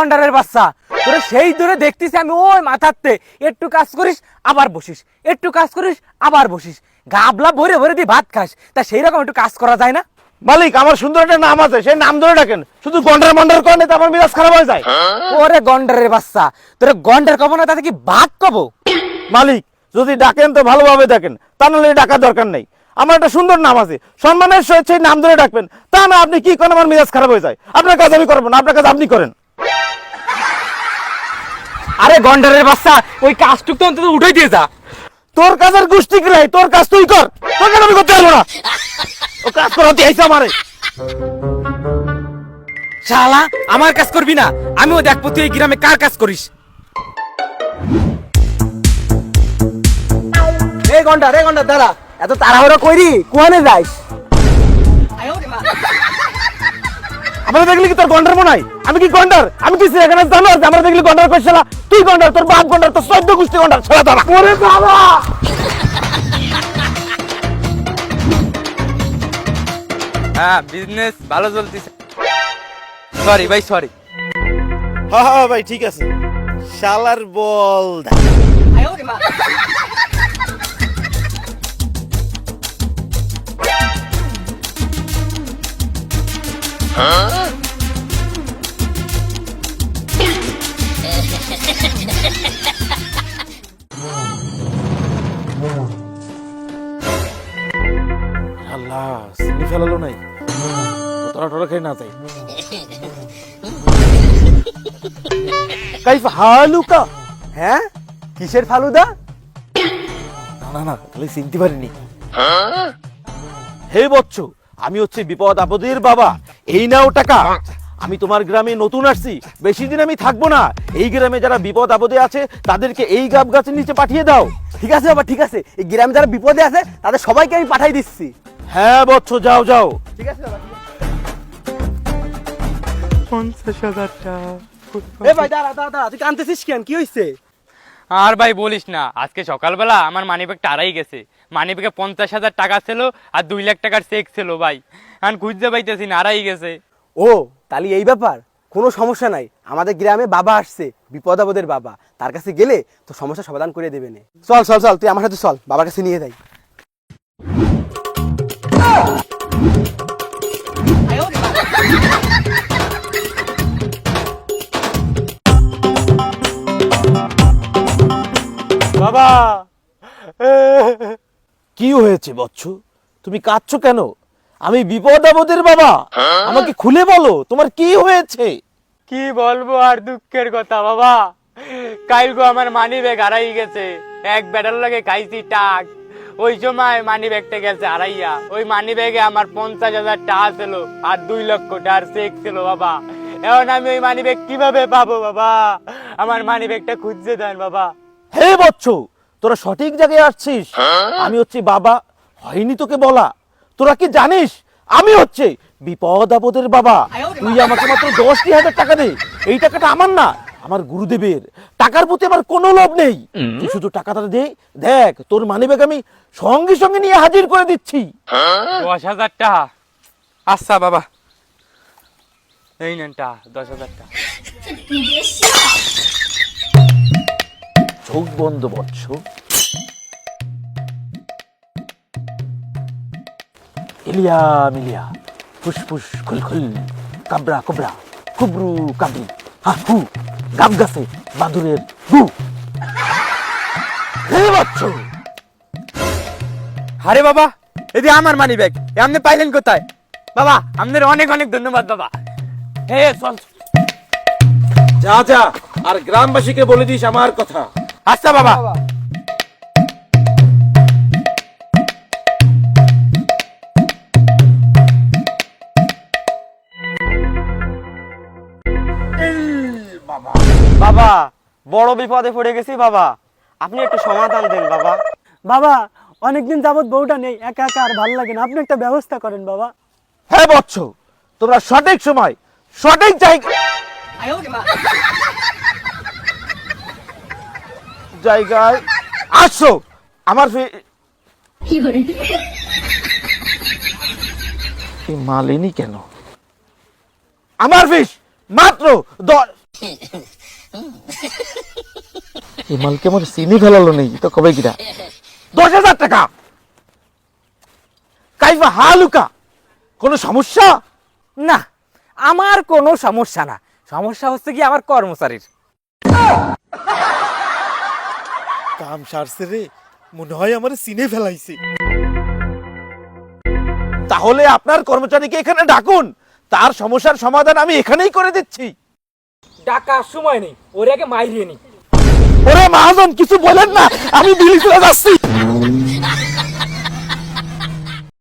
গন্ডারের বাচ্চা, তোরে সেই দূরে দেখতেছি আমি ওই মাথাতে, একটু কাজ করিস আবার বসিস, একটু কাজ করিস আবার বসিস, গাবলা ভরে ভরে দিয়ে ভাত খাস, তা সেই রকম একটু কাজ করা যায় না? মালিক, আমার সুন্দর একটা নাম আছে, সেই নাম ধরে ডাকেন। শুধু গন্ডার মন্ডার করলে তো আমার মিজাজ খারাপ হয়ে যায়। ওরে গন্ডারের বাচ্চা, তোরে গন্ডার কব না তাতে কি ভাত কব? মালিক, যদি ডাকেন তো ভালোভাবে ডাকেন, তা নাহলে ডাকার দরকার নেই। আমার একটা সুন্দর নাম আছে, সম্মানের সহিত সেই নাম ধরে ডাকবেন। তা না আপনি কি করেন, আমার মিজাজ খারাপ হয়ে যায়। আপনার কাজ আমি করবো না, আপনার কাজ আপনি করেন। আরে গন্ডারের বাচ্চা, ওই কাজটুক তো অন্তত উঠাই দিয়ে যা। তোর কাজের গোষ্ঠী কিলাই, তোর কাজ তুই কর, তোর কাজ আমি করতে পারবো না। ও কাজ করাতে আইসা আমারে। শালা, আমার কাজ করবি না? আমিও দেখবো তুই এই গ্রামে কার কাজ করিস। এই গন্ডার দাঁড়া, এত তাড়াহুড়ো কইরি কোয়ানে যাইস? আমরা দেখলি কি তোর গন্ডার মনে হয়? আমি কি গন্ডার? আমি কি এখানে জানো যে আমরা দেখলি গন্ডার কইছিলা? তুই গন্ডার, তোর বাপ গন্ডার, তোর 14 গোষ্ঠী গন্ডার। ছেড়ে দাঁড়া। ওরে বাবা! হ্যাঁ, বিজনেস ভালো চলতেছে। সরি ভাই, সরি। হ্যাঁ হ্যাঁ ভাই, ঠিক আছে। শালার বল দা। আল্লাহ, চিনি ফেলালো নাই। তোরা টোরা খেয়ে না তাই। কাইফ হালুকা? হ্যাঁ, কিসের ফালুদা? না না, তাহলে চিনতে পারিনি। হে বচ্চ, আমি হচ্ছে বিপদ আপদের বাবা। এই নাও টাকা। আমি তোমার গ্রামে নতুন আসছি, বেশি দিন আমি থাকবো না। এই গ্রামে যারা বিপদ আপদে আছে তাদেরকে এই গাব গাছের নিচে পাঠিয়ে দাও। ঠিক আছে বাবা, ঠিক আছে। এই গ্রামে যারা বিপদে আছে তাদের সবাইকে আমি পাঠাই দিচ্ছি। হ্যাঁ বচ্চ, যাও যাও। ঠিক আছে বাবা। 50,000 টাকা। এ ভাই দাঁড়া, তুই কাঁদতেছিস কেন? কি হইছে? আর ভাই বলিস না, আজকে সকালবেলা আমার মানিব্যাগটা হারাই গেছে। মানিব্যাগে 50,000 টাকা ছিল আর 2 লাখ টাকার চেক ছিল ভাই। এখন খুঁজতে পাইতেছি না, হারাই গেছে। ও, তাহলে এই ব্যাপার। কোনো সমস্যা নাই, আমাদের গ্রামে বাবা আসছে, বিপদ আপদের বাবা। তার কাছে গেলে তো সমস্যা সমাধান করে দেবে নে। চল চল চল, তুই আমার সাথে চল, বাবার কাছে নিয়ে যাই। বাবা, কি হয়েছে বচ্চ? তুমি কাঁদছো কেন? আমি বিপদ আপদের বাবা, আমাকে খুলে বলো তোমার কি হয়েছে। কি বলবো আর দুঃখের কথা বাবা। কালকে আমার মানিব্যাগ হারাই গেছে। এক বেটার লাগে খাইছি টাক, ওই সময় মানিব্যাগটা গেছে হারাইয়া। ওই মানিব্যাগে আমার 50,000 টাকা ছিল আর 2 লক্ষ টাকার চেক ছিল বাবা। এখন আমি ওই মানিব্যাগ কিভাবে পাবো বাবা? আমার মানিব্যাগটা খুঁজতে দেন বাবা। হে বচ্চ, তোরা সঠিক জায়গায় আসছিস। আমি হচ্ছে বাবা, হয়নি তোকে বলা? তোরা কি জানিস আমি হচ্ছে বিপদ আপদের বাবা? তুই আমাকে মাত্র 10,000 টাকা দে। এই টাকাটা আমার না, আমার গুরুদেবের। টাকার প্রতি আমার কোনো লোভ নেই। তুই শুধু টাকাটা দে, দেখ তোর মানিব্যাগ আমি সঙ্গে সঙ্গে নিয়ে হাজির করে দিচ্ছি। 10,000 টাকা? আচ্ছা বাবা, এই নেন টাকা, 10,000 টাকা। চোখ বন্ধ বচ্চ। ইলিয়া মিলিয়া, ফুসফুস খুলখুল, কাবরা কুবরা, কুবরু কাবরি, হা হু, গাব গাছে বাদুরের গু। হে বচ্চ! আরে বাবা, এদি আমার মানিব্যাগ, আপনি পাইলেন কোথায়? বাবা আপনার অনেক অনেক ধন্যবাদ বাবা। হে চল। যা যা, আর গ্রামবাসীকে বলে দিস আমার কথা। আচ্ছা বাবা। বাবা, বড় বিপদে পড়ে গেছি বাবা, আপনি একটু সমাধান দেন বাবা। বাবা, অনেকদিন যাবত বউটা নেই, একা একা আর ভালো লাগে না, আপনি একটা ব্যবস্থা করেন বাবা। হ্যাঁ বচ্চ, তোমরা সঠিক সময় সঠিক জায়গায় আসো। আমার মালিনী কেন? আমার ফিস মাত্র 10 এই মালকে আমার চিনি ফেলালো নেই তো কবে কিরা 10,000 টাকা কাইফা হালুকা কোনো সমস্যা? না, আমার কোনো সমস্যা না, সমস্যা হচ্ছে কি আমার কর্মচারীর। কাম সারছে রে, মনে হয় আমার চিনে ফেলাইছে। তাহলে আপনার কর্মচারীকে এখানে ডাকুন, তার সমস্যার সমাধান আমি এখানেই করে দিচ্ছি। ডাকার সময় নেই, ওরে আগে মাইরিয়ে নি। ওরে মহাজন কিছু বলেন না, আমি দিল্লি চলে যাচ্ছি।